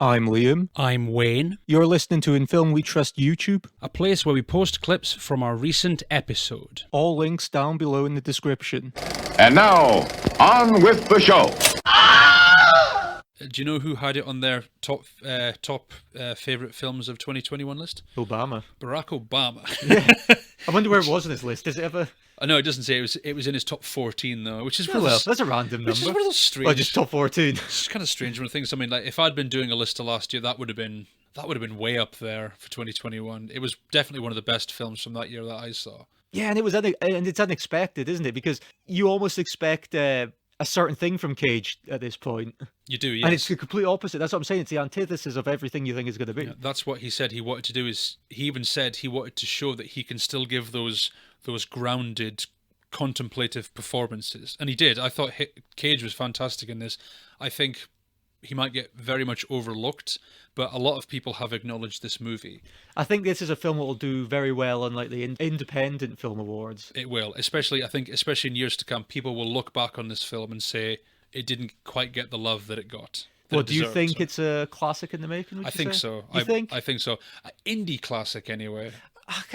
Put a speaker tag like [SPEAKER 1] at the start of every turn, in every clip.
[SPEAKER 1] I'm Liam.
[SPEAKER 2] I'm Wayne,
[SPEAKER 1] You're listening to In Film We Trust YouTube.
[SPEAKER 2] a place where we post clips from our recent episode.
[SPEAKER 1] All links down below in the description.
[SPEAKER 3] And now, on with the show.
[SPEAKER 2] Do you know who had it on their top favorite films of 2021 list?
[SPEAKER 1] Obama.
[SPEAKER 2] Barack Obama.
[SPEAKER 1] I wonder where it was on his list. Does it ever?
[SPEAKER 2] I know it doesn't say it was in his top 14 though, which is
[SPEAKER 1] Oh, well, that's a random number.
[SPEAKER 2] which is one of those strange.
[SPEAKER 1] Well, just top 14.
[SPEAKER 2] It's kind of strange when I think something like if I'd been doing a list of last year, that would have been way up there for 2021. It was definitely one of the best films from that year that I saw.
[SPEAKER 1] Yeah, and it's unexpected, isn't it? Because you almost expect a certain thing from Cage at this point.
[SPEAKER 2] You do, yes.
[SPEAKER 1] And it's the complete opposite. That's what I'm saying. It's the antithesis of everything you think is going to be.
[SPEAKER 2] Yeah, that's what he said he wanted to do. He even said he wanted to show that he can still give those grounded, contemplative performances, and he did. I thought Cage was fantastic in this. I think he might get very much overlooked, but a lot of people have acknowledged this movie.
[SPEAKER 1] I think this is a film that will do very well on like the independent film awards.
[SPEAKER 2] It will, especially in years to come, people will look back on this film and say it didn't quite get the love that it got.
[SPEAKER 1] Well, do you think it's a classic in the making?
[SPEAKER 2] I think so.
[SPEAKER 1] You think?
[SPEAKER 2] I think so. Indie classic, anyway.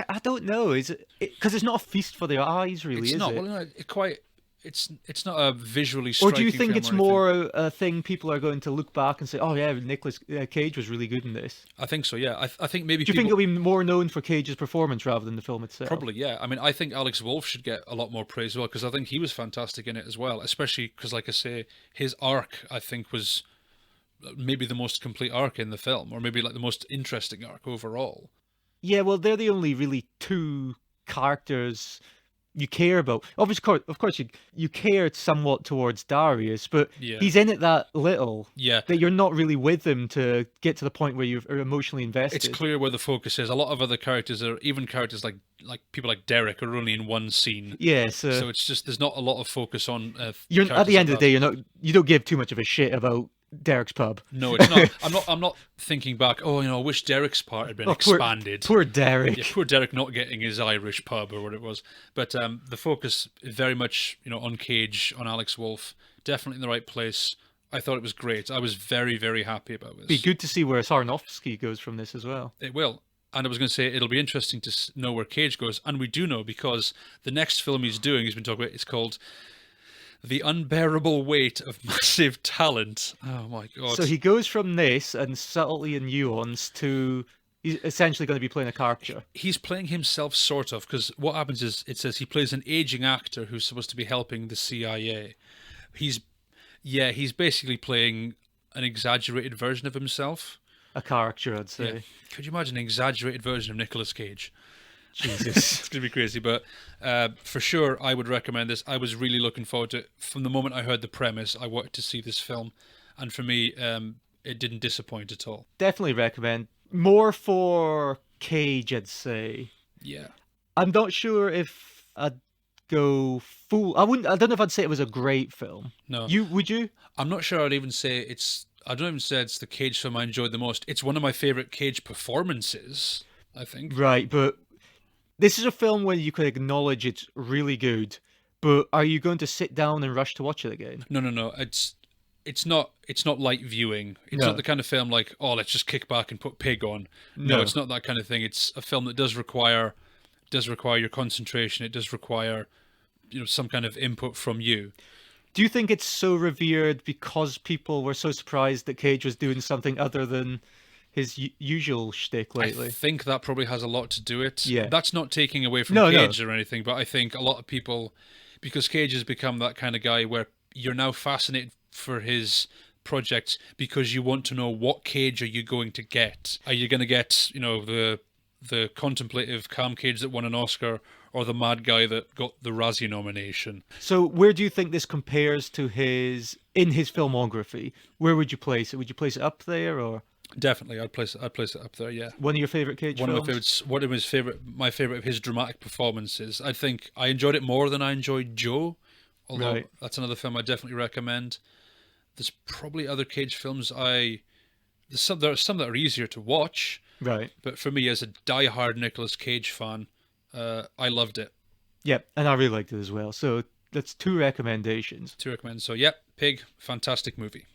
[SPEAKER 1] I don't know. Is it because it's not a feast for the eyes, really?
[SPEAKER 2] It's
[SPEAKER 1] is
[SPEAKER 2] not.
[SPEAKER 1] it?
[SPEAKER 2] Well, no, it's not a visually
[SPEAKER 1] Or
[SPEAKER 2] striking
[SPEAKER 1] do you think
[SPEAKER 2] film
[SPEAKER 1] it's
[SPEAKER 2] or anything.
[SPEAKER 1] more a thing people are going to look back and say, "Oh yeah, Nicolas Cage was really good in this"?
[SPEAKER 2] I think so. Yeah, I think maybe.
[SPEAKER 1] Do you think
[SPEAKER 2] people,
[SPEAKER 1] it'll be more known for Cage's performance rather than the film itself?
[SPEAKER 2] Probably, yeah. I mean, I think Alex Wolff should get a lot more praise as well because I think he was fantastic in it as well. Especially because, like I say, his arc I think was maybe the most complete arc in the film, or maybe like the most interesting arc overall.
[SPEAKER 1] Yeah, well, they're the only really two characters you care about. Obviously, of course, you care somewhat towards Darius, but
[SPEAKER 2] Yeah.
[SPEAKER 1] he's in it that little
[SPEAKER 2] Yeah.
[SPEAKER 1] that you're not really with him to get to the point where you're emotionally invested.
[SPEAKER 2] It's clear where the focus is. A lot of other characters are, even characters like people like Derek, are only in one scene.
[SPEAKER 1] Yeah,
[SPEAKER 2] So it's just there's not a lot of focus on.
[SPEAKER 1] you're at
[SPEAKER 2] characters
[SPEAKER 1] the end
[SPEAKER 2] like
[SPEAKER 1] of the day, you don't give too much of a shit about Derek's pub.
[SPEAKER 2] No, it's not. I'm not thinking back. Oh, I wish Derek's part had been expanded.
[SPEAKER 1] Poor Derek.
[SPEAKER 2] Yeah, poor Derek not getting his Irish pub or what it was. But the focus is very much, on Cage, on Alex Wolff. Definitely in the right place. I thought it was great. I was very, very happy about this.
[SPEAKER 1] Be good to see where Sarnowski goes from this as well.
[SPEAKER 2] It will. And I was going to say, it'll be interesting to know where Cage goes. And we do know because the next film he's doing, he's been talking about, it's called The Unbearable Weight of Massive Talent. Oh my God.
[SPEAKER 1] So he goes from this and subtlety and nuance to he's essentially going to be playing a caricature.
[SPEAKER 2] He's playing himself, sort of, because what happens is it says he plays an aging actor who's supposed to be helping the CIA. He's basically playing an exaggerated version of himself.
[SPEAKER 1] A caricature, I'd say.
[SPEAKER 2] Yeah. Could you imagine an exaggerated version of Nicolas Cage?
[SPEAKER 1] Jesus.
[SPEAKER 2] It's going to be crazy, but for sure I would recommend this. I was really looking forward to it. From the moment I heard the premise, I wanted to see this film, and for me, it didn't disappoint at all.
[SPEAKER 1] Definitely recommend. More for Cage, I'd say.
[SPEAKER 2] Yeah.
[SPEAKER 1] I'm not sure if I'd go full. I don't know if I'd say it was a great film.
[SPEAKER 2] No.
[SPEAKER 1] Would you?
[SPEAKER 2] I'm not sure I'd even say I don't even say it's the Cage film I enjoyed the most. It's one of my favourite Cage performances, I think.
[SPEAKER 1] Right, but this is a film where you can acknowledge it's really good, but are you going to sit down and rush to watch it again?
[SPEAKER 2] No. It's not light viewing. It's
[SPEAKER 1] No.
[SPEAKER 2] not the kind of film like, oh, let's just kick back and put Pig on.
[SPEAKER 1] No.
[SPEAKER 2] No, it's not that kind of thing. It's a film that does require your concentration. It does require some kind of input from you.
[SPEAKER 1] Do you think it's so revered because people were so surprised that Cage was doing something other than his usual shtick lately?
[SPEAKER 2] I think that probably has a lot to do with it.
[SPEAKER 1] Yeah.
[SPEAKER 2] That's not taking away from
[SPEAKER 1] No.
[SPEAKER 2] Cage or anything, but I think a lot of people, because Cage has become that kind of guy where you're now fascinated for his projects because you want to know what Cage are you going to get. Are you going to get, the contemplative calm Cage that won an Oscar, or the mad guy that got the Razzie nomination?
[SPEAKER 1] So where do you think this compares to in his filmography? Where would you place it? Would you place it up there, or
[SPEAKER 2] Definitely, I'd place it up there. Yeah.
[SPEAKER 1] one of your favorite Cage films?
[SPEAKER 2] My favorite of his dramatic performances. I think I enjoyed it more than I enjoyed Joe, although
[SPEAKER 1] Right.
[SPEAKER 2] that's another film I definitely recommend. There's probably other Cage films there are some that are easier to watch,
[SPEAKER 1] Right.
[SPEAKER 2] but for me as a die-hard Nicolas Cage fan, I loved it.
[SPEAKER 1] Yep, and I really liked it as well. So that's two recommendations.
[SPEAKER 2] To recommend. So yeah, Pig, fantastic movie.